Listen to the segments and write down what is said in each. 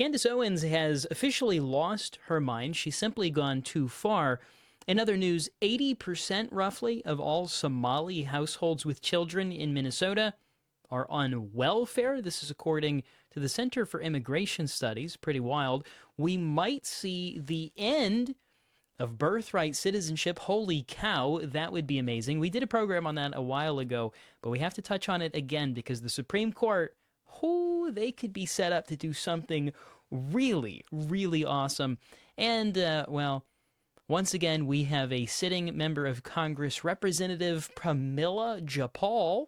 Candace Owens has officially lost her mind. She's simply gone too far. In other news, 80% roughly of all Somali households with children in Minnesota are on welfare. This is according to the Center for Immigration Studies. Pretty wild. We might see the end of birthright citizenship. Holy cow, that would be amazing. We did a program on that a while ago, but we have to touch on it again because the Supreme Court, they could be set up to do something really, really awesome. And, well, once again, we have a sitting member of Congress, Representative Pramila Jayapal.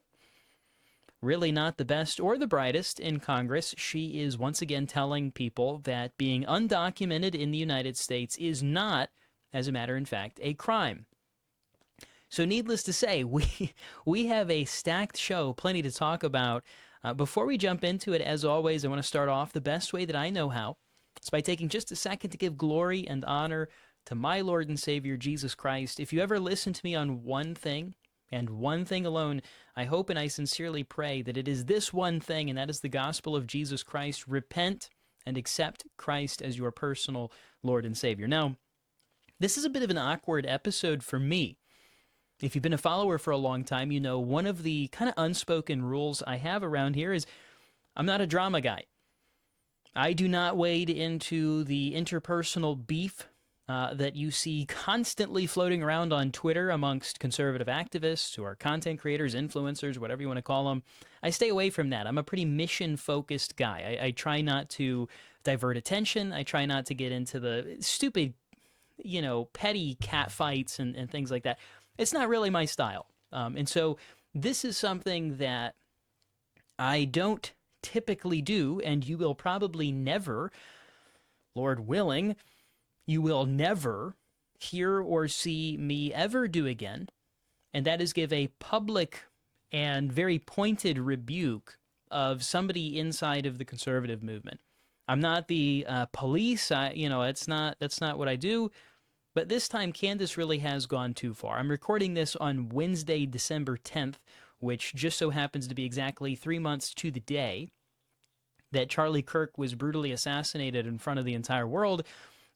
Really not the best or the brightest in Congress. She is once again telling people that being undocumented in the United States is not, as a matter of fact, a crime. So needless to say, we have a stacked show, plenty to talk about. Before we jump into it, as always, I want to start off the best way that I know how. It's by taking just a second to give glory and honor to my Lord and Savior, Jesus Christ. If you ever listen to me on one thing, and one thing alone, I hope and I sincerely pray that it is this one thing, and that is the gospel of Jesus Christ. Repent and accept Christ as your personal Lord and Savior. Now, this is a bit of an awkward episode for me. If you've been a follower for a long time, you know one of the kind of unspoken rules I have around here is I'm not a drama guy. I do not wade into the interpersonal beef that you see constantly floating around on Twitter amongst conservative activists who are content creators, influencers, whatever you want to call them. I stay away from that. I'm a pretty mission-focused guy. I try not to divert attention. I try not to get into the stupid, petty cat fights and things like that. It's not really my style. And so this is something that I don't typically do, and you will probably never, Lord willing, you will never hear or see me ever do again, and that is give a public and very pointed rebuke of somebody inside of the conservative movement. I'm not the police. That's not what I do. But this time, Candace really has gone too far. I'm recording this on Wednesday, December 10th, which just so happens to be exactly 3 months to the day that Charlie Kirk was brutally assassinated in front of the entire world.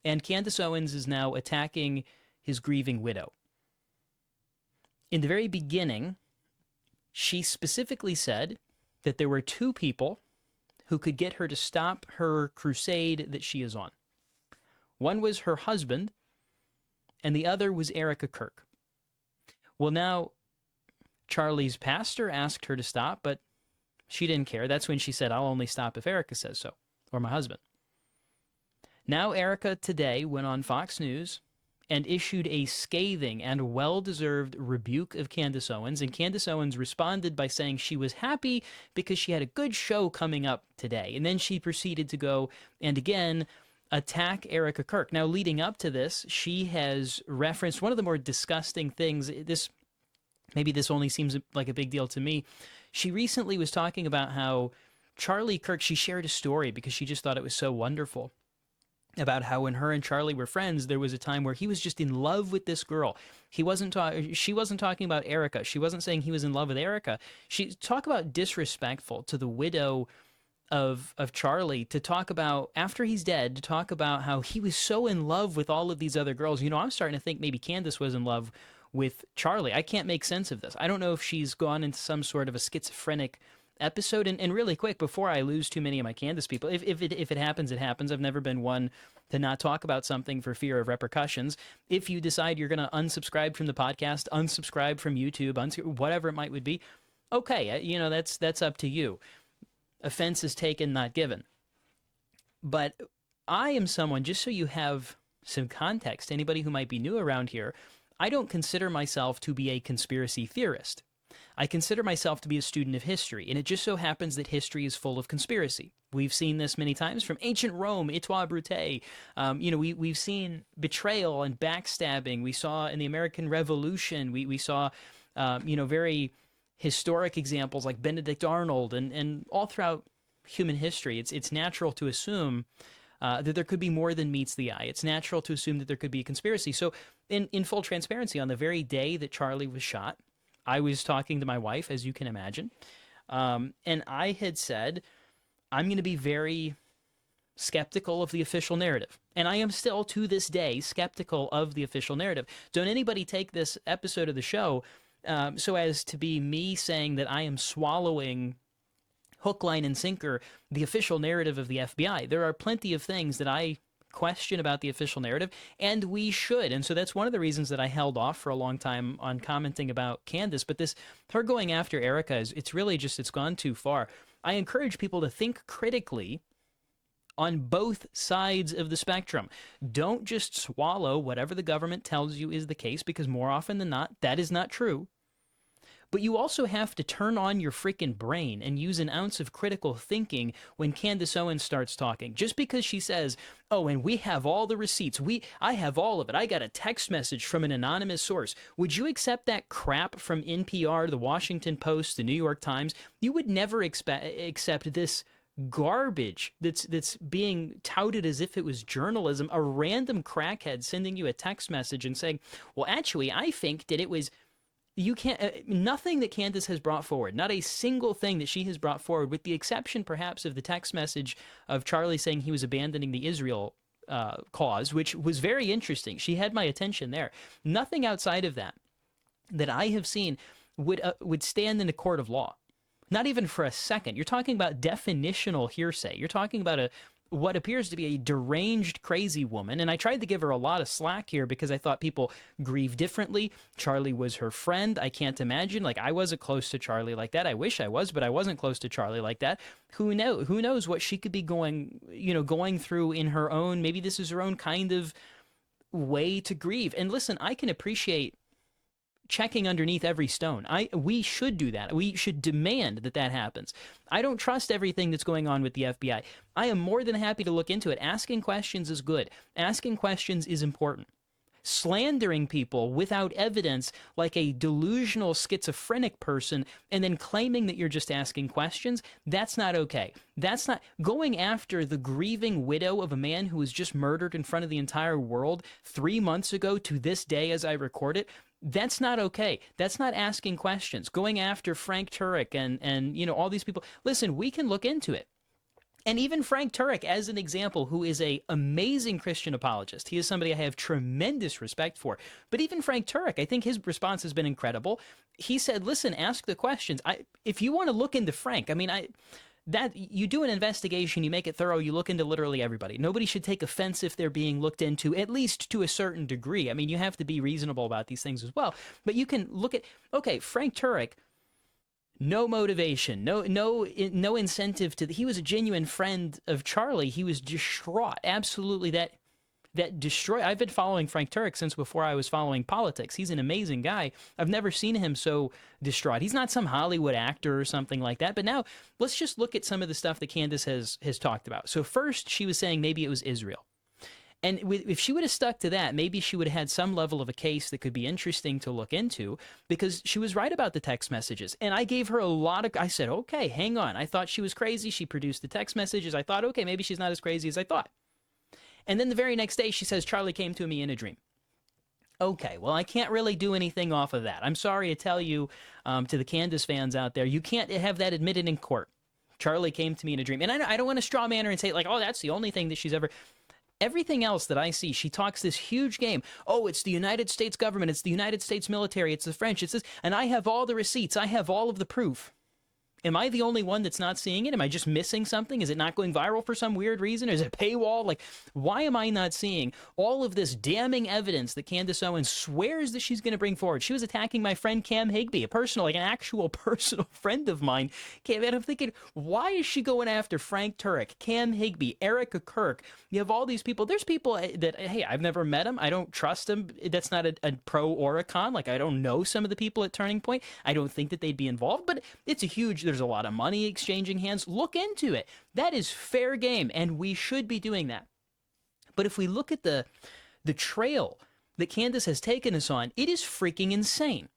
And Candace Owens is now attacking his grieving widow. In the very beginning, she specifically said that there were two people who could get her to stop her crusade that she is on. One was her husband, and the other was Erica Kirk. Well, now, Charlie's pastor asked her to stop, but she didn't care. That's when she said, I'll only stop if Erica says so, or my husband. Now, Erica today went on Fox News and issued a scathing and well-deserved rebuke of Candace Owens, and Candace Owens responded by saying she was happy because she had a good show coming up today. And then she proceeded to go and again attack Erica Kirk. Now, leading up to this, she has referenced one of the more disgusting things. Maybe this only seems like a big deal to me. She recently was talking about how Charlie Kirk, she shared a story because she just thought it was so wonderful, about how when her and Charlie were friends, there was a time where he was just in love with this girl. She wasn't talking about Erica. She wasn't saying he was in love with Erica. She talk about disrespectful to the widow of Charlie, to talk about, after he's dead, to talk about how he was so in love with all of these other girls. I'm starting to think maybe Candace was in love with Charlie. I can't make sense of this. I don't know if she's gone into some sort of a schizophrenic episode. And really quick, before I lose too many of my Candace people, if it happens, it happens. I've never been one to not talk about something for fear of repercussions. If you decide you're going to unsubscribe from the podcast, unsubscribe from YouTube, whatever it might be, okay, that's up to you. Offense is taken, not given. But I am someone, just so you have some context, anybody who might be new around here, I don't consider myself to be a conspiracy theorist. I consider myself to be a student of history, and it just so happens that history is full of conspiracy. We've seen this many times from ancient Rome, Itois Brute. We've seen betrayal and backstabbing. We saw in the American Revolution, we saw, very historic examples like Benedict Arnold, and all throughout human history. It's natural to assume that there could be more than meets the eye. It's natural to assume that there could be a conspiracy. So in full transparency, on the very day that Charlie was shot, I was talking to my wife, as you can imagine, and I had said, I'm going to be very skeptical of the official narrative. And I am still, to this day, skeptical of the official narrative. Don't anybody take this episode of the show so as to be me saying that I am swallowing hook, line, and sinker the official narrative of the FBI. There are plenty of things that I question about the official narrative, and we should. And so that's one of the reasons that I held off for a long time on commenting about Candace. But her going after Erica, it's really just, it's gone too far. I encourage people to think critically on both sides of the spectrum. Don't just swallow whatever the government tells you is the case, because more often than not, that is not true. But you also have to turn on your freaking brain and use an ounce of critical thinking when Candace Owens starts talking. Just because she says, oh, and we have all the receipts, I have all of it, I got a text message from an anonymous source. Would you accept that crap from NPR, the Washington Post, the New York Times? You would never accept this garbage that's being touted as if it was journalism. A random crackhead sending you a text message and saying, well, actually, I think that it was... You can't, nothing that Candace has brought forward, not a single thing that she has brought forward, with the exception perhaps of the text message of Charlie saying he was abandoning the Israel cause, which was very interesting. She had my attention there. Nothing outside of that I have seen would stand in a court of law. Not even for a second. You're talking about definitional hearsay. You're talking about what appears to be a deranged, crazy woman. And I tried to give her a lot of slack here because I thought people grieve differently. Charlie was her friend. I can't imagine. Like, I wasn't close to Charlie like that. I wish I was, but I wasn't close to Charlie like that. Who knows what she could be going through in her own, maybe this is her own kind of way to grieve. And listen, I can appreciate checking underneath every stone. We should do that. We should demand that happens. I don't trust everything that's going on with the FBI. I am more than happy to look into it. Asking questions is good. Asking questions is important. Slandering people without evidence like a delusional schizophrenic person and then claiming that you're just asking questions, that's not okay. That's not going after the grieving widow of a man who was just murdered in front of the entire world 3 months ago to this day as I record it. That's not okay. That's not asking questions. Going after Frank Turek and all these people. Listen, we can look into it. And even Frank Turek, as an example, who is an amazing Christian apologist. He is somebody I have tremendous respect for. But even Frank Turek, I think his response has been incredible. He said, listen, ask the questions. If you want to look into Frank, that you do an investigation, you make it thorough, you look into literally everybody. Nobody should take offense if they're being looked into, at least to a certain degree. I mean, you have to be reasonable about these things as well. But you can look at, okay, Frank Turek, no motivation, no incentive he was a genuine friend of Charlie. He was distraught, absolutely that destroyed. I've been following Frank Turek since before I was following politics. He's an amazing guy. I've never seen him so distraught. He's not some Hollywood actor or something like that. But now let's just look at some of the stuff that Candace has talked about. So first, she was saying maybe it was Israel. And if she would have stuck to that, maybe she would have had some level of a case that could be interesting to look into, because she was right about the text messages. And I gave her I said, okay, hang on. I thought she was crazy. She produced the text messages. I thought, okay, maybe she's not as crazy as I thought. And then the very next day, she says, Charlie came to me in a dream. Okay, well, I can't really do anything off of that. I'm sorry to tell you, to the Candace fans out there, you can't have that admitted in court. Charlie came to me in a dream. And I don't want to straw man her and say, like, oh, that's the only thing that she's ever... Everything else that I see, she talks this huge game. Oh, it's the United States government. It's the United States military. It's the French. It's this. And I have all the receipts. I have all of the proof. Am I the only one that's not seeing it? Am I just missing something? Is it not going viral for some weird reason? Is it paywall? Like, why am I not seeing all of this damning evidence that Candace Owens swears that she's going to bring forward? She was attacking my friend Cam Higbee, an actual personal friend of mine. And I'm thinking, why is she going after Frank Turek, Cam Higbee, Erica Kirk? You have all these people. There's people that, hey, I've never met them. I don't trust them. That's not a pro or a con. Like, I don't know some of the people at Turning Point. I don't think that they'd be involved, but it's there's a lot of money exchanging hands. Look into it. That is fair game, and we should be doing that. But if we look at the trail that Candace has taken us on, it is freaking insane.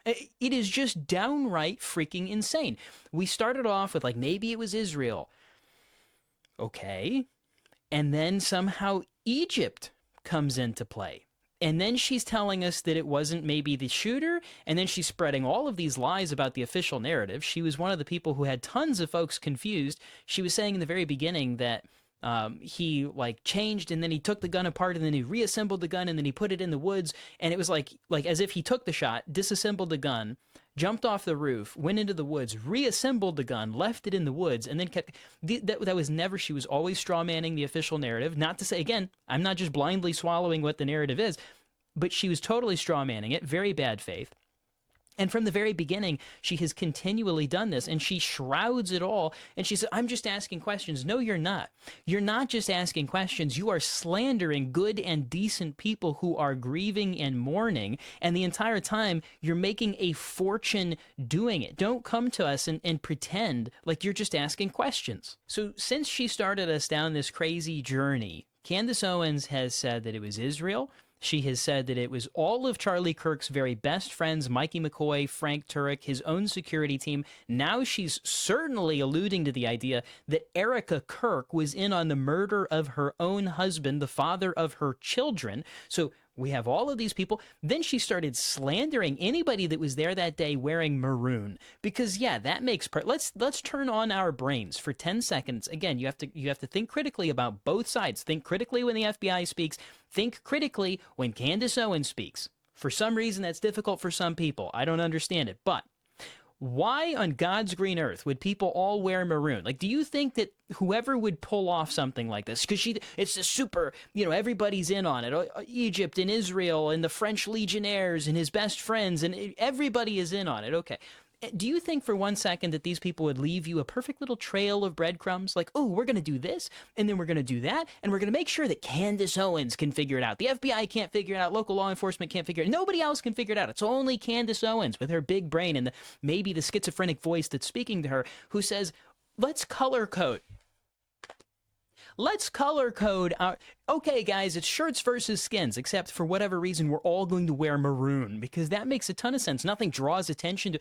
It is just downright freaking insane. We started off with, like, maybe it was Israel. Okay. And then somehow Egypt comes into play. And then she's telling us that it wasn't maybe the shooter, and then she's spreading all of these lies about the official narrative. She was one of the people who had tons of folks confused. She was saying in the very beginning that He like changed, and then he took the gun apart, and then he reassembled the gun, and then he put it in the woods, and it was like as if he took the shot, disassembled the gun, jumped off the roof, went into the woods, reassembled the gun, left it in the woods, and then kept that was never. She was always straw manning the official narrative. Not to say, again, I'm not just blindly swallowing what the narrative is, but she was totally straw manning it. Very bad faith. And from the very beginning, she has continually done this, and she shrouds it all. And she says, I'm just asking questions. No, you're not. You're not just asking questions. You are slandering good and decent people who are grieving and mourning. And the entire time, you're making a fortune doing it. Don't come to us and pretend like you're just asking questions. So since she started us down this crazy journey, Candace Owens has said that it was Israel. She has said that it was all of Charlie Kirk's very best friends, Mikey McCoy, Frank Turek, his own security team. Now she's certainly alluding to the idea that Erica Kirk was in on the murder of her own husband, the father of her children. So we have all of these people. Then she started slandering anybody that was there that day wearing maroon, because yeah, that makes let's turn on our brains for 10 seconds. Again, you have to think critically about both sides. Think critically when the FBI speaks. Think critically when Candace Owens speaks. For some reason, that's difficult for some people. I don't understand it, but why on God's green earth would people all wear maroon? Like, do you think that whoever would pull off something like this, because it's a super, everybody's in on it. Egypt and Israel and the French legionnaires and his best friends, and everybody is in on it. Okay. Do you think for 1 second that these people would leave you a perfect little trail of breadcrumbs? Like, oh, we're going to do this, and then we're going to do that, and we're going to make sure that Candace Owens can figure it out. The FBI can't figure it out. Local law enforcement can't figure it out. Nobody else can figure it out. It's only Candace Owens with her big brain and maybe the schizophrenic voice that's speaking to her who says, let's color code. Let's color code our... Okay, guys, it's shirts versus skins, except for whatever reason, we're all going to wear maroon, because that makes a ton of sense. Nothing draws attention to...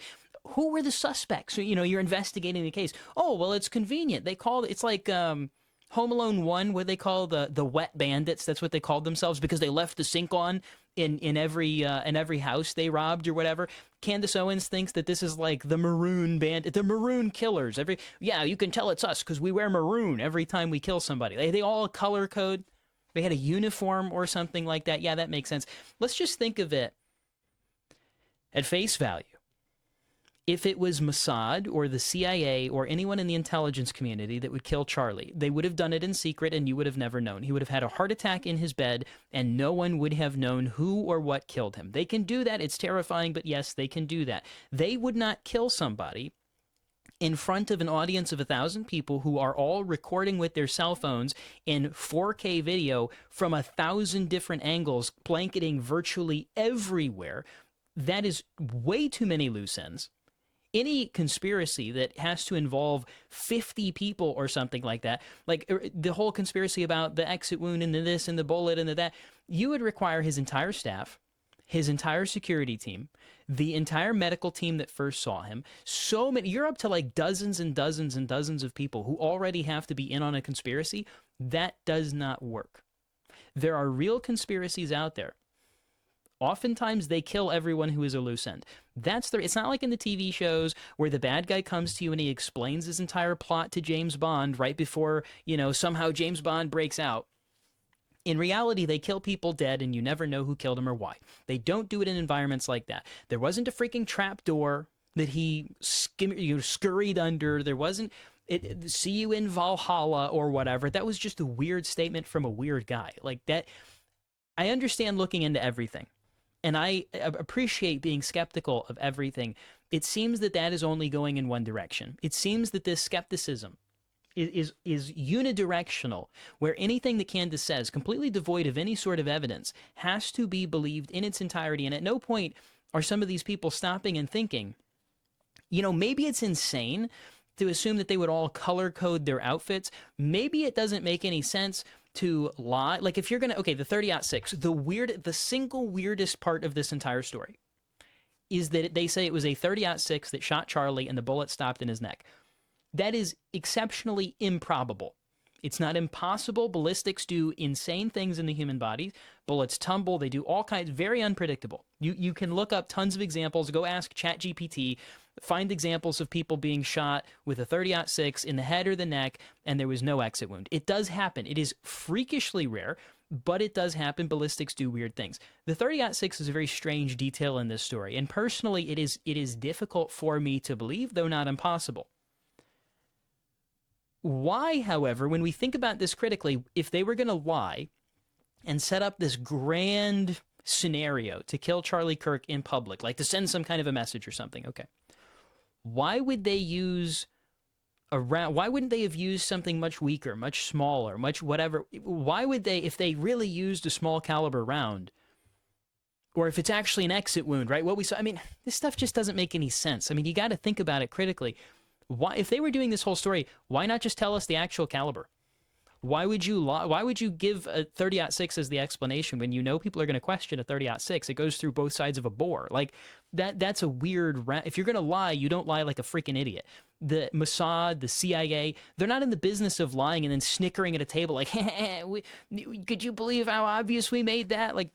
Who were the suspects? So, you're investigating the case. Oh, well, it's convenient. They call it's like Home Alone 1, where they call the wet bandits. That's what they called themselves, because they left the sink on in every house they robbed or whatever. Candace Owens thinks that this is like the maroon bandit, the maroon killers. You can tell it's us because we wear maroon every time we kill somebody. They all color code. They had a uniform or something like that. Yeah, that makes sense. Let's just think of it at face value. If it was Mossad or the CIA or anyone in the intelligence community that would kill Charlie, they would have done it in secret and you would have never known. He would have had a heart attack in his bed and no one would have known who or what killed him. They can do that. It's terrifying, but yes, they can do that. They would not kill somebody in front of an audience of 1,000 people who are all recording with their cell phones in 4K video from 1,000 different angles, blanketing virtually everywhere. That is way too many loose ends. Any conspiracy that has to involve 50 people or something like that, like the whole conspiracy about the exit wound and the this and the bullet and the that, you would require his entire staff, his entire security team, the entire medical team that first saw him. So many, you're up to like dozens and dozens and dozens of people who already have to be in on a conspiracy. That does not work. There are real conspiracies out there. Oftentimes they kill everyone who is a loose end. It's not like in the TV shows where the bad guy comes to you and he explains his entire plot to James Bond right before, somehow James Bond breaks out. In reality, they kill people dead and you never know who killed them or why. They don't do it in environments like that. There wasn't a freaking trap door that he scurried under. There wasn't see you in Valhalla or whatever. That was just a weird statement from a weird guy. Like that. I understand looking into everything. And I appreciate being skeptical of everything. It seems that is only going in one direction. It seems that this skepticism is unidirectional, where anything that Candace says, completely devoid of any sort of evidence, has to be believed in its entirety. And at no point are some of these people stopping and thinking, maybe it's insane to assume that they would all color code their outfits. Maybe it doesn't make any sense to lie. Like if you're going to, the 30-06, the single weirdest part of this entire story is that they say it was a 30-06 that shot Charlie and the bullet stopped in his neck. That is exceptionally improbable. It's not impossible. Ballistics do insane things in the human body. Bullets tumble. They do all kinds, very unpredictable. You can look up tons of examples. Go ask ChatGPT. Find examples of people being shot with a 30-06 in the head or the neck, and there was no exit wound. It does happen. It is freakishly rare, but it does happen. Ballistics do weird things. The 30-06 is a very strange detail in this story, and personally, it is difficult for me to believe, though not impossible. Why, however, when we think about this critically, if they were going to lie and set up this grand scenario to kill Charlie Kirk in public, like to send some kind of a message or something, okay, why would they use why wouldn't they have used something much weaker, much smaller, much whatever? Why would they, if they really used a small caliber round, or if it's actually an exit wound, right? What we saw, I mean, this stuff just doesn't make any sense. I mean, you got to think about it critically. Why, if they were doing this whole story, why not just tell us the actual caliber? Why would you lie? Why would you give a 30-06 as the explanation when you know people are going to question a 30-06? It goes through both sides of a bore. Like that's a weird. If you're going to lie, you don't lie like a freaking idiot. The Mossad, the CIA, they're not in the business of lying and then snickering at a table like, could you believe how obvious we made that? Like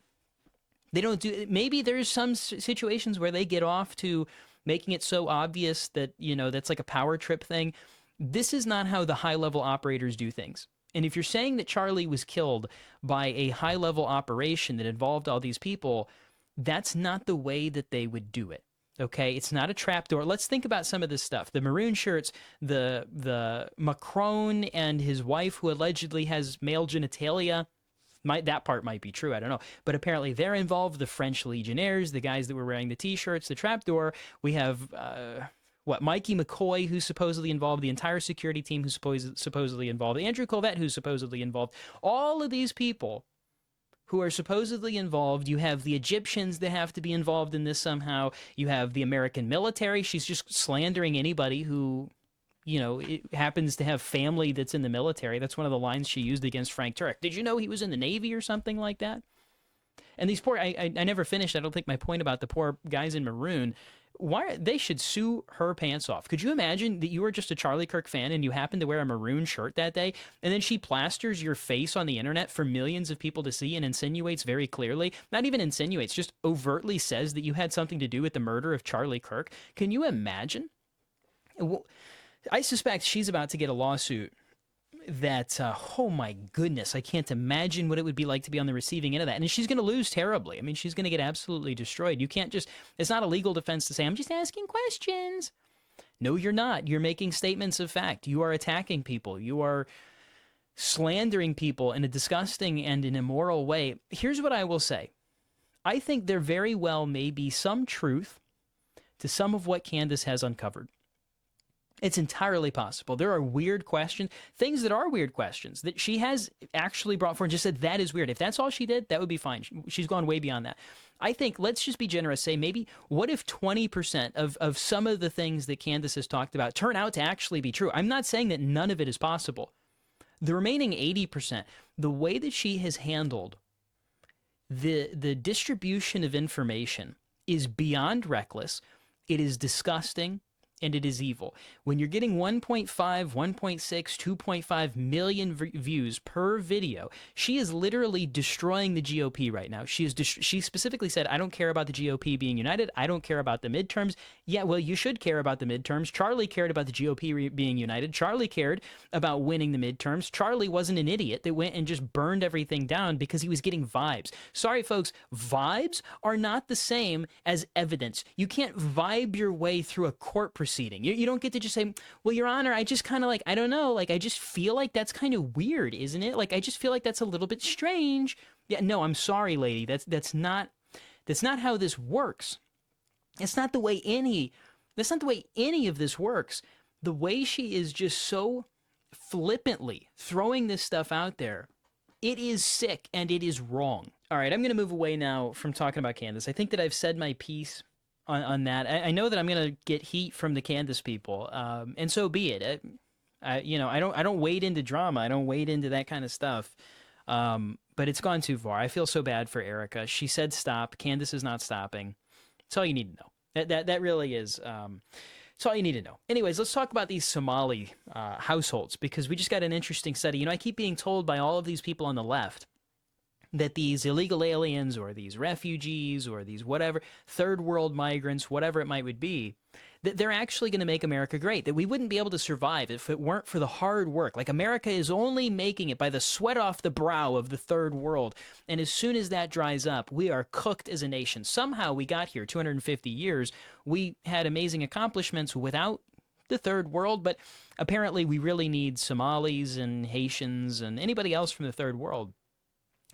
they don't do. Maybe there's some situations where they get off to making it so obvious that, you know, that's like a power trip thing. This is not how the high-level operators do things. And if you're saying that Charlie was killed by a high-level operation that involved all these people, that's not the way that they would do it. Okay, it's not a trapdoor. Let's think about some of this stuff. The maroon shirts, the Macron and his wife who allegedly has male genitalia. That part might be true, I don't know. But apparently they're involved. The French Legionnaires, the guys that were wearing the T-shirts, the trapdoor. We have, Mikey McCoy, who's supposedly involved, the entire security team who's supposedly involved, Andrew Colvette, who's supposedly involved. All of these people who are supposedly involved. You have the Egyptians that have to be involved in this somehow. You have the American military. She's just slandering anybody who, you know, it happens to have family that's in the military. That's one of the lines she used against Frank Turek. Did you know he was in the Navy or something like that? And these poor, I never finished, I don't think, my point about the poor guys in maroon. Why they should sue her pants off. Could you imagine that you were just a Charlie Kirk fan and you happened to wear a maroon shirt that day, and then she plasters your face on the internet for millions of people to see and insinuates very clearly, not even insinuates, just overtly says that you had something to do with the murder of Charlie Kirk? Can you imagine? I suspect she's about to get a lawsuit that, oh my goodness, I can't imagine what it would be like to be on the receiving end of that. And she's going to lose terribly. I mean, she's going to get absolutely destroyed. You can't just, it's not a legal defense to say, I'm just asking questions. No, you're not. You're making statements of fact. You are attacking people. You are slandering people in a disgusting and an immoral way. Here's what I will say. I think there very well may be some truth to some of what Candace has uncovered. It's entirely possible. There are weird questions, things that are weird questions that she has actually brought forward and just said, that is weird. If that's all she did, that would be fine. She's gone way beyond that. I think, let's just be generous, say maybe, what if 20% of some of the things that Candace has talked about turn out to actually be true? I'm not saying that none of it is possible. The remaining 80%, the way that she has handled the distribution of information is beyond reckless. It is disgusting. And it is evil. When you're getting 1.5, 1.6, 2.5 million views per video, she is literally destroying the GOP right now. She specifically said, I don't care about the GOP being united. I don't care about the midterms. Yeah, well, you should care about the midterms. Charlie cared about the GOP being united. Charlie cared about winning the midterms. Charlie wasn't an idiot that went and just burned everything down because he was getting vibes. Sorry, folks, vibes are not the same as evidence. You can't vibe your way through a court proceeding. You don't get to just say, well, Your Honor, I just kind of like, I don't know, like, I just feel like that's kind of weird, isn't it? Like, I just feel like that's a little bit strange. Yeah, no, I'm sorry, lady. That's not how this works. That's not the way any of this works. The way she is just so flippantly throwing this stuff out there, it is sick and it is wrong. All right, I'm going to move away now from talking about Candace. I think that I've said my piece on that. I know that I'm going to get heat from the Candace people, and so be it. I don't wade into drama. I don't wade into that kind of stuff. But it's gone too far. I feel so bad for Erica. She said stop. Candace is not stopping. That's all you need to know. That really is. It's all you need to know. Anyways, let's talk about these Somali households, because we just got an interesting study. You know, I keep being told by all of these people on the left that these illegal aliens or these refugees or these whatever, third world migrants, whatever it might would be, that they're actually going to make America great, that we wouldn't be able to survive if it weren't for the hard work. Like, America is only making it by the sweat off the brow of the third world. And as soon as that dries up, we are cooked as a nation. Somehow we got here 250 years. We had amazing accomplishments without the third world, but apparently we really need Somalis and Haitians and anybody else from the third world.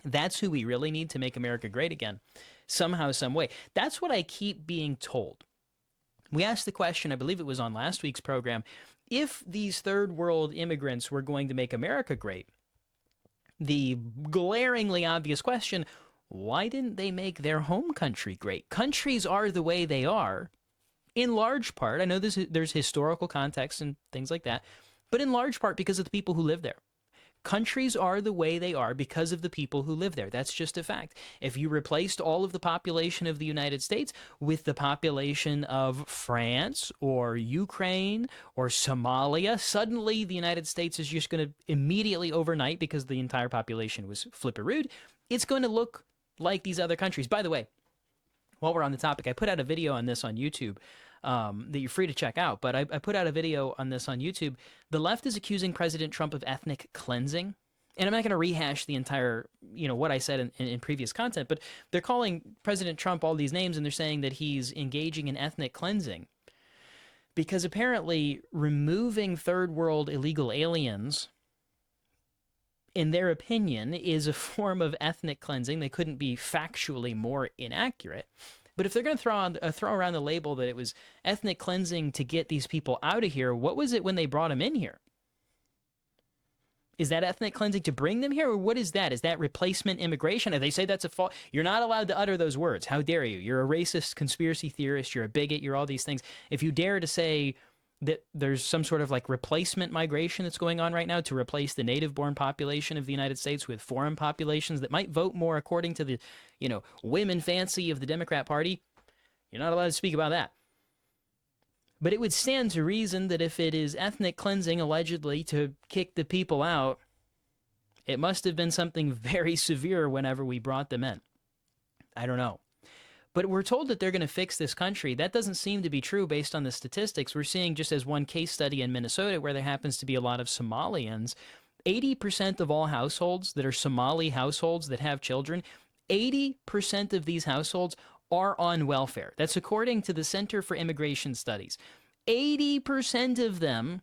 That's who we really need to make America great again, somehow, some way. That's what I keep being told. We asked the question, I believe it was on last week's program, if these third world immigrants were going to make America great, the glaringly obvious question, why didn't they make their home country great? Countries are the way they are, in large part. I know there's historical context and things like that, but in large part because of the people who live there. Countries are the way they are because of the people who live there. That's just a fact. If you replaced all of the population of the United States with the population of France or Ukraine or Somalia, suddenly the United States is just going to immediately overnight, because the entire population was flipperooed, it's going to look like these other countries. By the way, while we're on the topic, I put out a video on this on YouTube that you're free to check out. But I put out a video on this on YouTube. The left is accusing President Trump of ethnic cleansing. And I'm not going to rehash the entire, what I said in previous content, but they're calling President Trump all these names, and they're saying that he's engaging in ethnic cleansing. Because apparently removing third world illegal aliens, in their opinion, is a form of ethnic cleansing. They couldn't be factually more inaccurate. But if they're going to throw around the label that it was ethnic cleansing to get these people out of here, what was it when they brought them in here? Is that ethnic cleansing to bring them here, or what is that? Is that replacement immigration? If they say that's a fault, you're not allowed to utter those words. How dare you? You're a racist, conspiracy theorist. You're a bigot. You're all these things. If you dare to say that there's some sort of like replacement migration that's going on right now to replace the native-born population of the United States with foreign populations that might vote more according to the, women fancy of the Democrat Party, you're not allowed to speak about that. But it would stand to reason that if it is ethnic cleansing, allegedly, to kick the people out, it must have been something very severe whenever we brought them in. I don't know. But we're told that they're going to fix this country. That doesn't seem to be true based on the statistics. We're seeing, just as one case study in Minnesota, where there happens to be a lot of Somalians, 80% of all households that are Somali households that have children, 80% of these households are on welfare. That's according to the Center for Immigration Studies. 80% of them,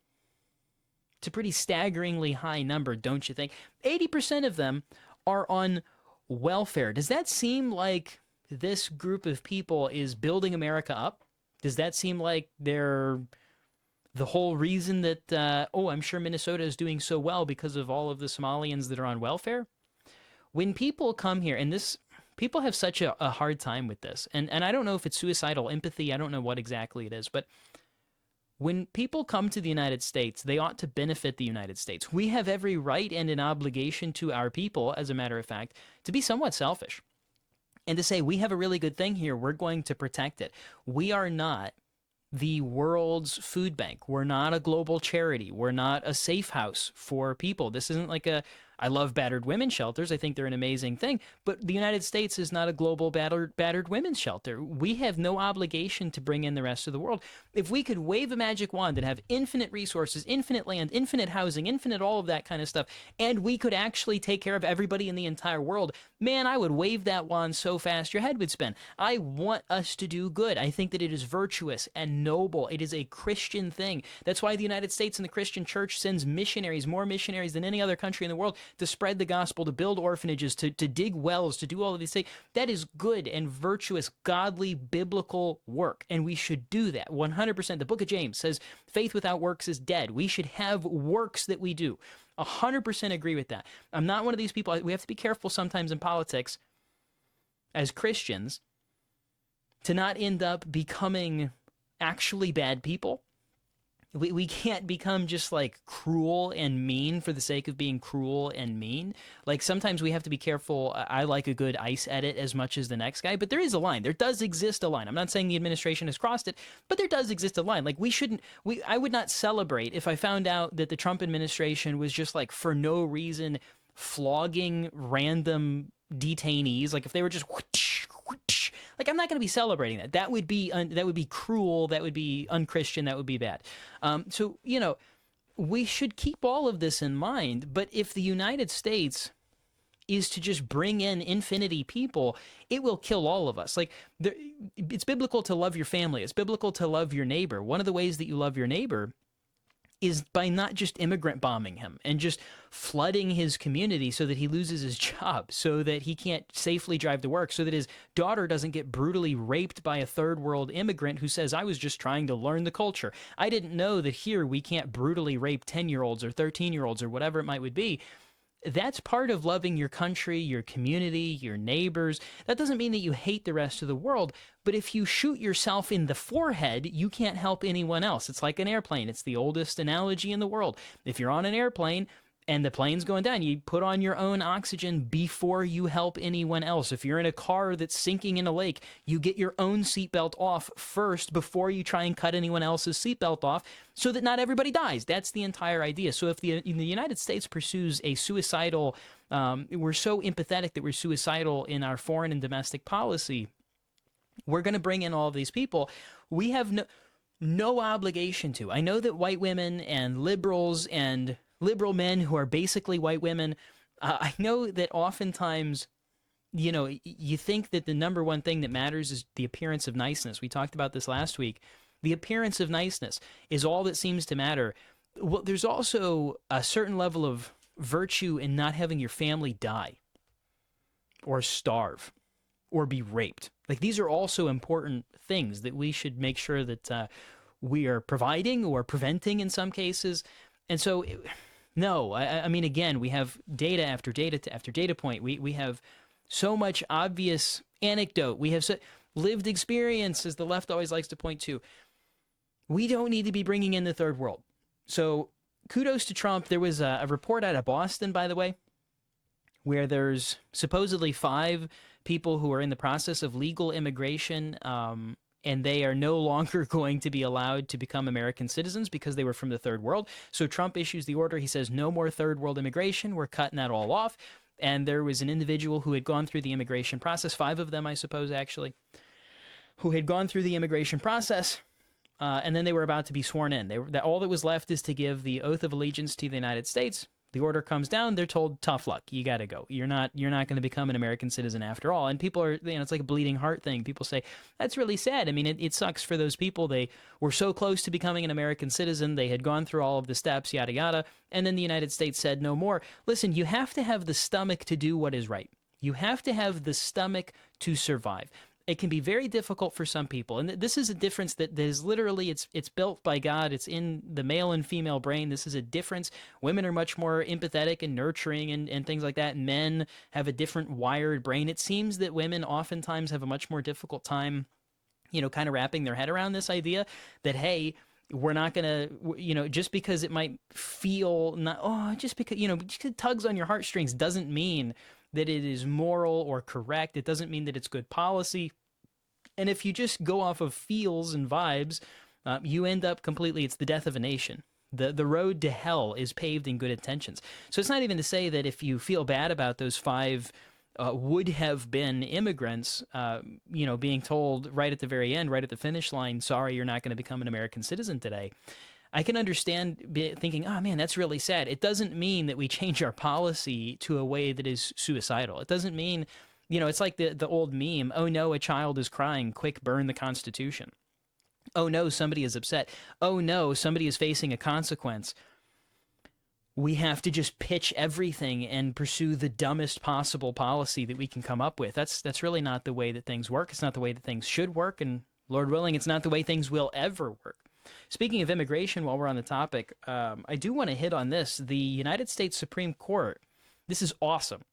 it's a pretty staggeringly high number, don't you think? 80% of them are on welfare. Does that seem like this group of people is building America up? Does that seem like they're the whole reason that, I'm sure Minnesota is doing so well because of all of the Somalians that are on welfare? When people come here, and people have such a hard time with this, and I don't know if it's suicidal empathy, I don't know what exactly it is, but when people come to the United States, they ought to benefit the United States. We have every right and an obligation to our people, as a matter of fact, to be somewhat selfish and to say, we have a really good thing here, we're going to protect it. We are not the world's food bank. We're not a global charity. We're not a safe house for people. This isn't like I love battered women's shelters. I think they're an amazing thing. But the United States is not a global battered women's shelter. We have no obligation to bring in the rest of the world. If we could wave a magic wand and have infinite resources, infinite land, infinite housing, infinite all of that kind of stuff, and we could actually take care of everybody in the entire world, man, I would wave that wand so fast your head would spin. I want us to do good. I think that it is virtuous and noble. It is a Christian thing. That's why the United States and the Christian church sends missionaries, more missionaries than any other country in the world, to spread the gospel, to build orphanages, to dig wells, to do all of these things. That is good and virtuous, godly, biblical work, and we should do that 100%. The book of James says faith without works is dead. We should have works that we do. 100% agree with that. I'm not one of these people. We have to be careful sometimes in politics as Christians to not end up becoming actually bad people. We can't become just like cruel and mean for the sake of being cruel and mean. Like sometimes we have to be careful. I like a good ice edit as much as the next guy, but there is a line. There does exist a line. I'm not saying the administration has crossed it, but there does exist a line. Like I would not celebrate if I found out that the Trump administration was just like for no reason flogging random detainees. Like if they were just whoosh, whoosh, like I'm not going to be celebrating that. That would be cruel. That would be unchristian. That would be bad. So we should keep all of this in mind. But if the United States is to just bring in infinity people, it will kill all of us. Like it's biblical to love your family. It's biblical to love your neighbor. One of the ways that you love your neighbor is by not just immigrant bombing him and just flooding his community so that he loses his job, so that he can't safely drive to work, so that his daughter doesn't get brutally raped by a third world immigrant who says, I was just trying to learn the culture. I didn't know that here we can't brutally rape 10-year-olds or 13-year-olds or whatever it might would be. That's part of loving your country, your community, your neighbors. That doesn't mean that you hate the rest of the world, but if you shoot yourself in the forehead, you can't help anyone else. It's like an airplane. It's the oldest analogy in the world. If you're on an airplane and the plane's going down, you put on your own oxygen before you help anyone else. If you're in a car that's sinking in a lake, you get your own seatbelt off first before you try and cut anyone else's seatbelt off so that not everybody dies. That's the entire idea. So if the United States pursues a suicidal, we're so empathetic that we're suicidal in our foreign and domestic policy, we're going to bring in all of these people. We have no obligation to. I know that white women and liberals and liberal men who are basically white women, I know that oftentimes, you think that the number one thing that matters is the appearance of niceness. We talked about this last week. The appearance of niceness is all that seems to matter. Well, there's also a certain level of virtue in not having your family die or starve or be raped. Like these are also important things that we should make sure that we are providing or preventing in some cases. And so, no, I mean, again, we have data after data after data point. We have so much obvious anecdote. We have lived experience, as the left always likes to point to. We don't need to be bringing in the third world. So kudos to Trump. There was a report out of Boston, by the way, where there's supposedly 5 people who are in the process of legal immigration, and they are no longer going to be allowed to become American citizens because they were from the third world. So Trump issues the order. He says, no more third world immigration. We're cutting that all off. And there was an individual who had gone through the immigration process, 5 of them, I suppose, actually, who had gone through the immigration process, and then they were about to be sworn in. All that was left is to give the oath of allegiance to the United States. The order comes down. They're told, tough luck. You got to go. You're not going to become an American citizen after all. And people are, it's like a bleeding heart thing. People say, that's really sad. I mean, it sucks for those people. They were so close to becoming an American citizen. They had gone through all of the steps, yada, yada. And then the United States said no more. Listen, you have to have the stomach to do what is right. You have to have the stomach to survive. It can be very difficult for some people. And this is a difference that is literally, it's built by God. It's in the male and female brain. This is a difference. Women are much more empathetic and nurturing and things like that. Men have a different wired brain. It seems that women oftentimes have a much more difficult time, kind of wrapping their head around this idea that, hey, we're not going to, just because it might feel just because it tugs on your heartstrings doesn't mean that it is moral or correct. It doesn't mean that it's good policy. And if you just go off of feels and vibes, you end up completely, it's the death of a nation. The road to hell is paved in good intentions. So it's not even to say that if you feel bad about those 5 would have been immigrants, being told right at the very end, right at the finish line, sorry, you're not going to become an American citizen today. I can understand thinking, oh man, that's really sad. It doesn't mean that we change our policy to a way that is suicidal. It doesn't mean, it's like the old meme, oh no, a child is crying, quick, burn the Constitution. Oh no, somebody is upset. Oh no, somebody is facing a consequence. We have to just pitch everything and pursue the dumbest possible policy that we can come up with. That's really not the way that things work. It's not the way that things should work. And Lord willing, it's not the way things will ever work. Speaking of immigration, while we're on the topic, I do want to hit on this. The United States Supreme Court, this is awesome.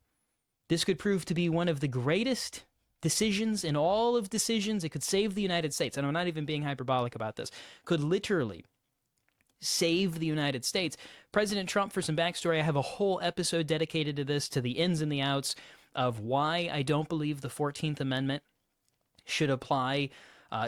This could prove to be one of the greatest decisions in all of decisions. It could save the United States, and I'm not even being hyperbolic about this, could literally save the United States. President Trump, for some backstory, I have a whole episode dedicated to this, to the ins and the outs of why I don't believe the 14th Amendment should apply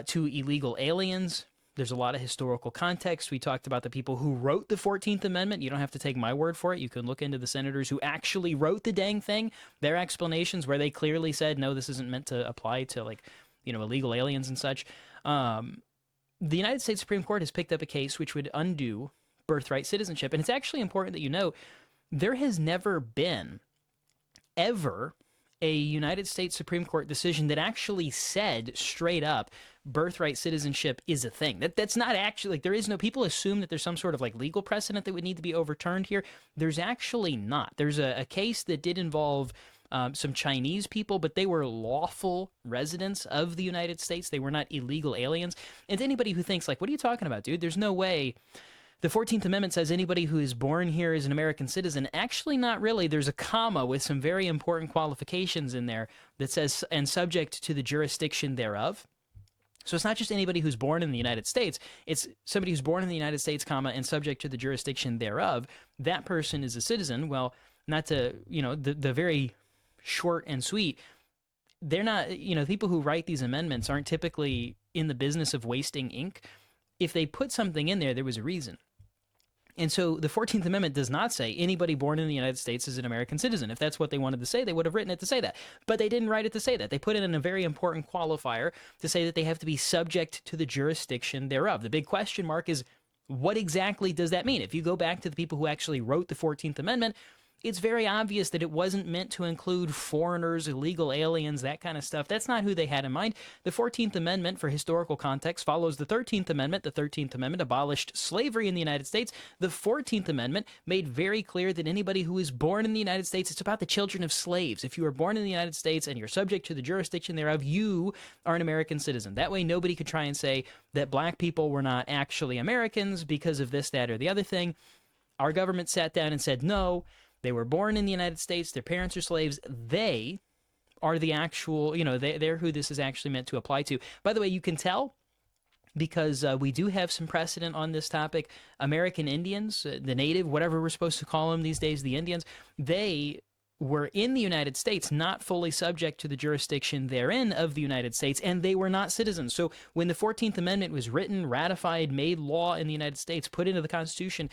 to illegal aliens. There's a lot of historical context. We talked about the people who wrote the 14th Amendment. You don't have to take my word for it. You can look into the senators who actually wrote the dang thing, their explanations where they clearly said, no, this isn't meant to apply to, like, you know, illegal aliens and such. The United States Supreme Court has picked up a case which would undo birthright citizenship. And it's actually important that you know there has never been ever a United States Supreme Court decision that actually said straight up birthright citizenship is a thing. That's not actually, like, there is no, people assume that there's some sort of like legal precedent that would need to be overturned here. There's actually not. There's a case that did involve some Chinese people, but they were lawful residents of the United States. They were not illegal aliens. And to anybody who thinks like, what are you talking about, dude? There's no way. The 14th Amendment says anybody who is born here is an American citizen. Actually, not really. There's a comma with some very important qualifications in there that says, and subject to the jurisdiction thereof. So it's not just anybody who's born in the United States. It's somebody who's born in the United States, comma, and subject to the jurisdiction thereof. That person is a citizen. Well, not to, you know, the very short and sweet, they're not, you know, people who write these amendments aren't typically in the business of wasting ink. If they put something in there, there was a reason. And so the 14th Amendment does not say anybody born in the United States is an American citizen. If that's what they wanted to say, they would have written it to say that. But they didn't write it to say that. They put it in a very important qualifier to say that they have to be subject to the jurisdiction thereof. The big question mark is, what exactly does that mean? If you go back to the people who actually wrote the 14th Amendment, it's very obvious that it wasn't meant to include foreigners, illegal aliens, that kind of stuff. That's not who they had in mind. The 14th Amendment, for historical context, follows the 13th Amendment. The 13th Amendment abolished slavery in the United States. The 14th Amendment made very clear that anybody who is born in the United States, it's about the children of slaves. If you are born in the United States and you're subject to the jurisdiction thereof, you are an American citizen. That way, nobody could try and say that black people were not actually Americans because of this, that, or the other thing. Our government sat down and said, no, they were born in the United States. Their parents are slaves. They are the actual, you know, they're who this is actually meant to apply to. By the way, you can tell because we do have some precedent on this topic. American Indians, the native, whatever we're supposed to call them these days, the Indians, they were in the United States, not fully subject to the jurisdiction therein of the United States, and they were not citizens. So when the 14th Amendment was written, ratified, made law in the United States, put into the Constitution,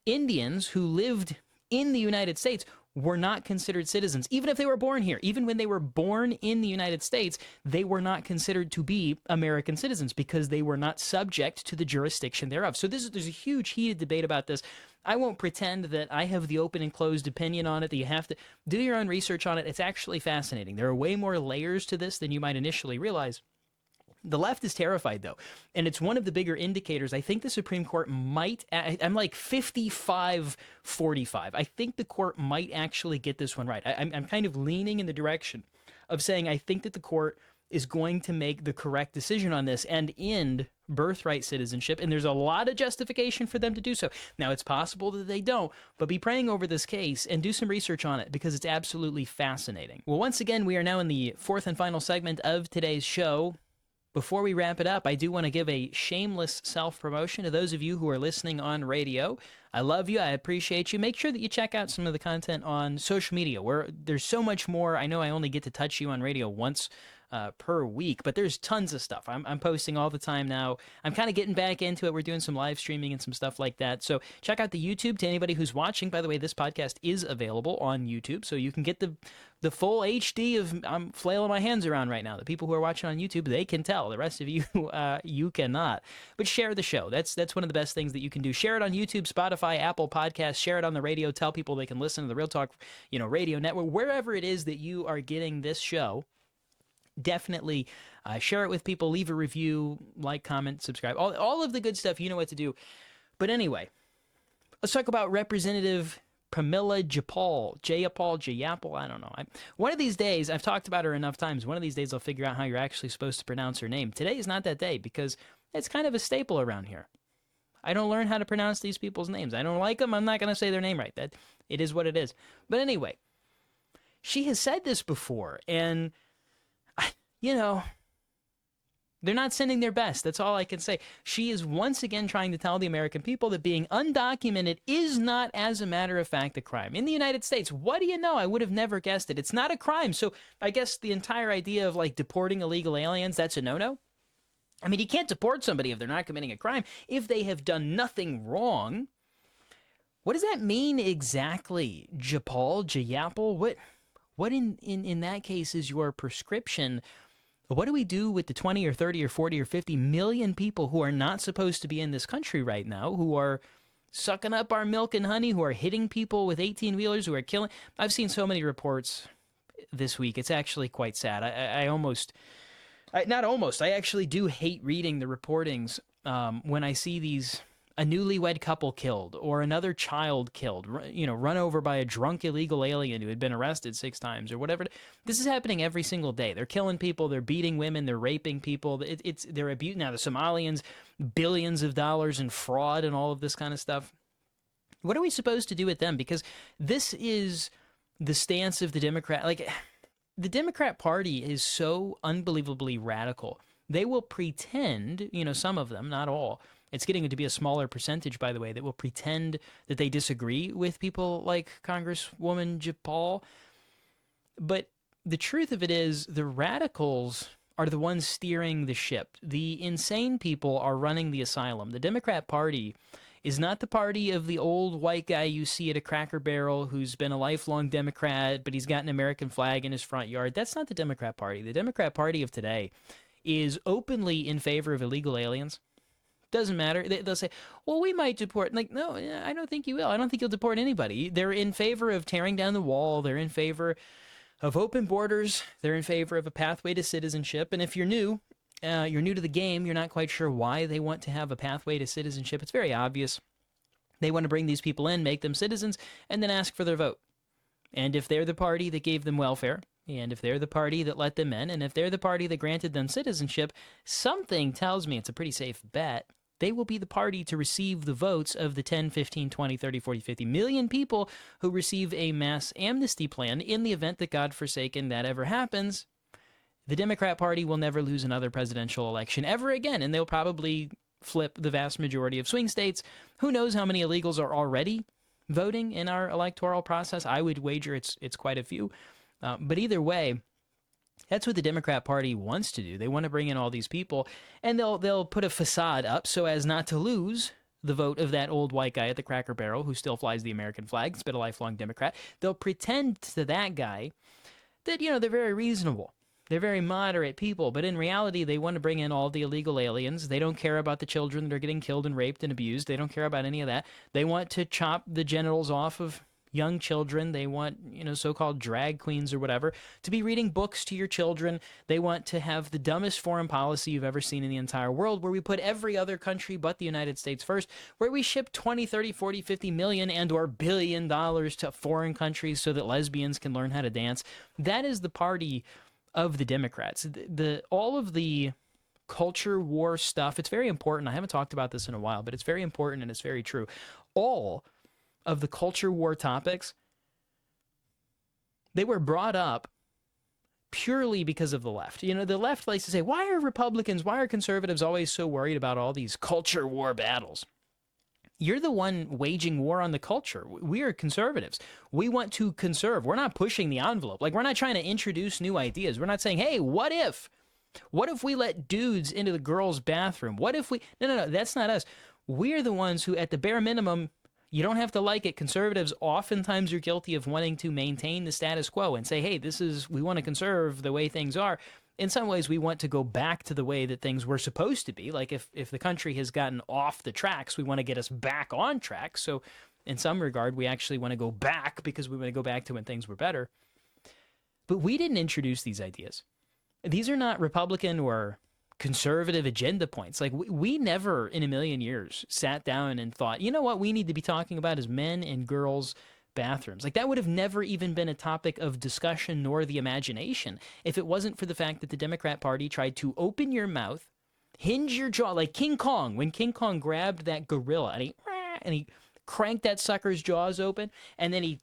Indians who lived in the United States were not considered citizens, even if they were born here. Even when they were born in the United States, they were not considered to be American citizens because they were not subject to the jurisdiction thereof. So there's a huge heated debate about this. I won't pretend that I have the open and closed opinion on it, that you have to do your own research on it. It's actually fascinating. There are way more layers to this than you might initially realize. The left is terrified, though, and it's one of the bigger indicators. I think the Supreme Court might, I'm like 55-45. I think the court might actually get this one right. I'm kind of leaning in the direction of saying I think that the court is going to make the correct decision on this and end birthright citizenship, and there's a lot of justification for them to do so. Now, it's possible that they don't, but be praying over this case and do some research on it because it's absolutely fascinating. Well, once again, we are now in the fourth and final segment of today's show. Before we wrap it up, I do want to give a shameless self-promotion to those of you who are listening on radio. I love you. I appreciate you. Make sure that you check out some of the content on social media where there's so much more. I know I only get to touch you on radio once per week, but there's tons of stuff. I'm posting all the time now. I'm kind of getting back into it. We're doing some live streaming and some stuff like that. So check out the YouTube. To anybody who's watching, by the way, this podcast is available on YouTube, so you can get the full HD of, I'm flailing my hands around right now. The people who are watching on YouTube, they can tell. The rest of you, you cannot. But share the show. That's one of the best things that you can do. Share it on YouTube, Spotify, Apple Podcasts. Share it on the radio. Tell people they can listen to the Real Talk, radio network. Wherever it is that you are getting this show, definitely share it with people. Leave a review, like, comment, subscribe. All of the good stuff. You know what to do. But anyway, let's talk about Representative Pramila Jayapal, I don't know. One of these days, I've talked about her enough times, one of these days I'll figure out how you're actually supposed to pronounce her name. Today is not that day because it's kind of a staple around here. I don't learn how to pronounce these people's names. I don't like them. I'm not going to say their name right. That it is what it is. But anyway, she has said this before, and, They're not sending their best. That's all I can say. She is once again trying to tell the American people that being undocumented is not, as a matter of fact, a crime. In the United States, what do you know? I would have never guessed it. It's not a crime. So I guess the entire idea of like deporting illegal aliens, that's a no-no. I mean, you can't deport somebody if they're not committing a crime. If they have done nothing wrong, what does that mean exactly, Jayapal? What in that case is your prescription? What do we do with the 20 or 30 or 40 or 50 million people who are not supposed to be in this country right now, who are sucking up our milk and honey, who are hitting people with 18-wheelers, who are killing? I've seen so many reports this week. It's actually quite sad. I actually do hate reading the reportings when I see a newlywed couple killed or another child killed, run over by a drunk illegal alien who had been arrested 6 times or whatever. This is happening every single day. They're killing people. They're beating women. They're raping people. They're abusing. Now the Somalians, billions of dollars in fraud and all of this kind of stuff. What are we supposed to do with them? Because this is the stance of the Democrat. Like, the Democrat Party is so unbelievably radical. They will pretend, some of them, not all. It's getting to be a smaller percentage, by the way, that will pretend that they disagree with people like Congresswoman Jayapal. But the truth of it is the radicals are the ones steering the ship. The insane people are running the asylum. The Democrat Party is not the party of the old white guy you see at a Cracker Barrel who's been a lifelong Democrat, but he's got an American flag in his front yard. That's not the Democrat Party. The Democrat Party of today is openly in favor of illegal aliens. Doesn't matter. They'll say, well, we might deport. Like, no, I don't think you will. I don't think you'll deport anybody. They're in favor of tearing down the wall. They're in favor of open borders. They're in favor of a pathway to citizenship. And if you're new to the game, you're not quite sure why they want to have a pathway to citizenship. It's very obvious. They want to bring these people in, make them citizens, and then ask for their vote. And if they're the party that gave them welfare, and if they're the party that let them in, and if they're the party that granted them citizenship, something tells me it's a pretty safe bet they will be the party to receive the votes of the 10, 15, 20, 30, 40, 50 million people who receive a mass amnesty plan. In the event that, God forsaken, that ever happens, the Democrat Party will never lose another presidential election ever again, and they'll probably flip the vast majority of swing states. Who knows how many illegals are already voting in our electoral process? I would wager it's quite a few. But either way, that's what the Democrat Party wants to do. They want to bring in all these people, and they'll put a facade up so as not to lose the vote of that old white guy at the Cracker Barrel who still flies the American flag. He's been a lifelong Democrat. They'll pretend to that guy that, they're very reasonable. They're very moderate people, but in reality, they want to bring in all the illegal aliens. They don't care about the children that are getting killed and raped and abused. They don't care about any of that. They want to chop the genitals off of young children. They want, so-called drag queens or whatever to be reading books to your children. They want to have the dumbest foreign policy you've ever seen in the entire world, where we put every other country but the United States first, where we ship 20, 30, 40, 50 million and or $1 billion to foreign countries so that lesbians can learn how to dance. That is the party of the Democrats. All of the culture war stuff, it's very important. I haven't talked about this in a while, but it's very important and it's very true. All of the culture war topics, they were brought up purely because of the left. The left likes to say, why are conservatives always so worried about all these culture war battles? You're the one waging war on the culture. We are conservatives. We want to conserve. We're not pushing the envelope. Like, we're not trying to introduce new ideas. We're not saying, hey, what if we let dudes into the girls' bathroom? What if we... No, that's not us. We're the ones who, at the bare minimum, you don't have to like it. Conservatives oftentimes are guilty of wanting to maintain the status quo and say, hey, we want to conserve the way things are. In some ways, we want to go back to the way that things were supposed to be. Like, if the country has gotten off the tracks, we want to get us back on track. So in some regard, we actually want to go back because we want to go back to when things were better. But we didn't introduce these ideas. These are not Republican or conservative agenda points. Like, we never in a million years sat down and thought, you know what we need to be talking about is men and girls' bathrooms. Like, that would have never even been a topic of discussion nor the imagination if it wasn't for the fact that the Democrat Party tried to open your mouth, hinge your jaw, like King Kong. When King Kong grabbed that gorilla and he cranked that sucker's jaws open, and then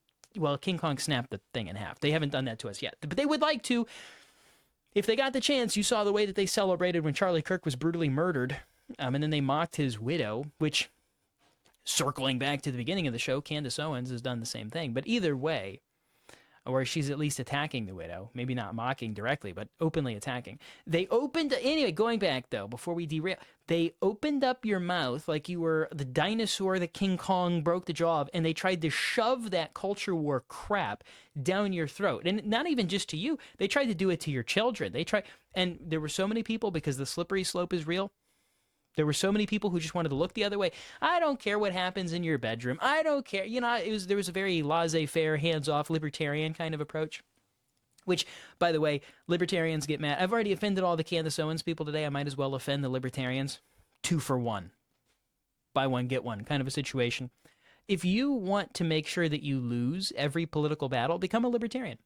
King Kong snapped the thing in half. They haven't done that to us yet, but they would like to. If they got the chance, you saw the way that they celebrated when Charlie Kirk was brutally murdered, and then they mocked his widow, which, circling back to the beginning of the show, Candace Owens has done the same thing. But either way, or she's at least attacking the widow, maybe not mocking directly, but openly attacking. Anyway, going back though, before we derail, they opened up your mouth like you were the dinosaur that King Kong broke the jaw of, and they tried to shove that culture war crap down your throat. And not even just to you, they tried to do it to your children. And there were so many people, because the slippery slope is real, there were so many people who just wanted to look the other way. I don't care what happens in your bedroom. I don't care. There was a very laissez-faire, hands-off, libertarian kind of approach, which, by the way, libertarians get mad. I've already offended all the Candace Owens people today. I might as well offend the libertarians. 2 for 1. Buy one, get one kind of a situation. If you want to make sure that you lose every political battle, become a libertarian.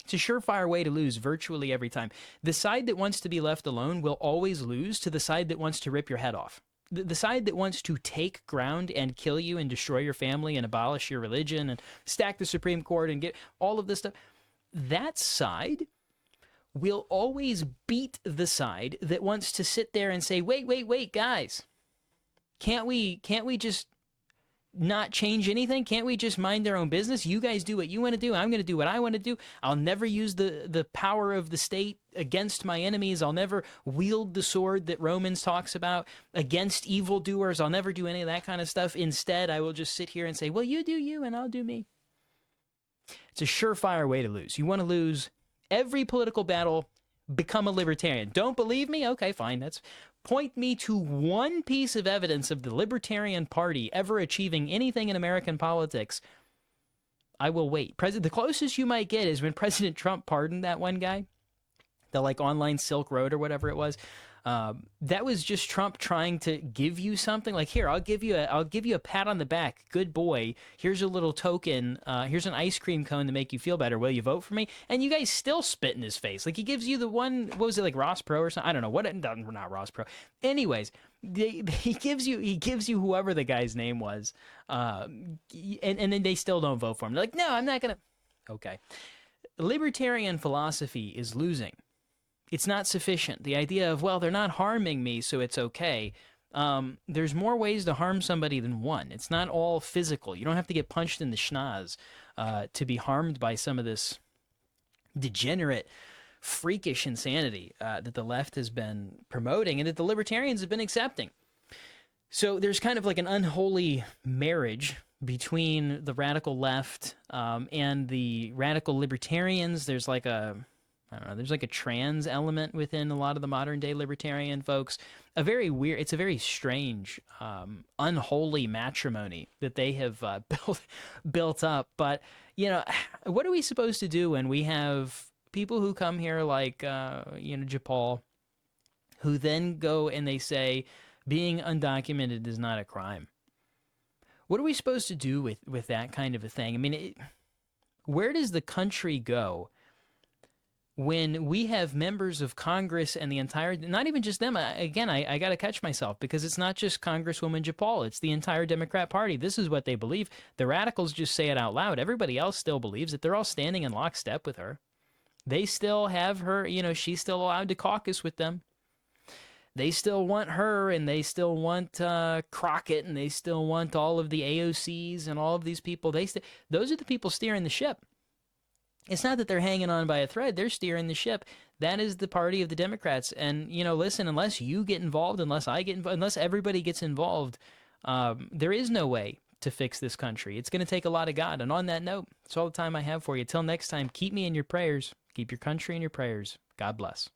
It's a surefire way to lose virtually every time. The side that wants to be left alone will always lose to the side that wants to rip your head off. The side that wants to take ground and kill you and destroy your family and abolish your religion and stack the Supreme Court and get all of this stuff, that side will always beat the side that wants to sit there and say, wait, guys, can't we just not change anything? Can't we just mind their own business? You guys do what you want to do. I'm going to do what I want to do. I'll never use the power of the state against my enemies. I'll never wield the sword that Romans talks about against evildoers. I'll never do any of that kind of stuff. Instead, I will just sit here and say, well, you do you and I'll do me. It's a surefire way to lose. You want to lose every political battle, become a libertarian. Don't believe me? Okay, fine. Point me to one piece of evidence of the Libertarian Party ever achieving anything in American politics. I will wait. The closest you might get is when President Trump pardoned that one guy, the online Silk Road or whatever it was. That was just Trump trying to give you something. Like, here, I'll give you a pat on the back. Good boy. Here's a little token. Here's an ice cream cone to make you feel better. Will you vote for me? And you guys still spit in his face. Like, he gives you the one, what was it, like Ross Pro or something? I don't know. Not Ross Pro. Anyways, he gives you whoever the guy's name was. And then they still don't vote for him. They're like, no, I'm not going to. Okay. Libertarian philosophy is losing. It's not sufficient. The idea of, well, they're not harming me, so it's okay. There's more ways to harm somebody than one. It's not all physical. You don't have to get punched in the schnoz to be harmed by some of this degenerate, freakish insanity that the left has been promoting and that the libertarians have been accepting. So there's kind of like an unholy marriage between the radical left and the radical libertarians. There's like there's like a trans element within a lot of the modern day libertarian folks. It's a very strange, unholy matrimony that they have built up. But, what are we supposed to do when we have people who come here like, Jayapal, who then go and they say being undocumented is not a crime? What are we supposed to do with that kind of a thing? I mean, where does the country go when we have members of Congress and the entire, not even just them, again, I got to catch myself because it's not just Congresswoman Jayapal, it's the entire Democrat Party. This is what they believe. The radicals just say it out loud. Everybody else still believes it. They're all standing in lockstep with her. They still have her, she's still allowed to caucus with them. They still want her, and they still want Crockett, and they still want all of the AOCs and all of these people. Those are the people steering the ship. It's not that they're hanging on by a thread. They're steering the ship. That is the party of the Democrats. And, listen, unless you get involved, unless I get involved, unless everybody gets involved, there is no way to fix this country. It's going to take a lot of God. And on that note, that's all the time I have for you. Till next time, keep me in your prayers. Keep your country in your prayers. God bless.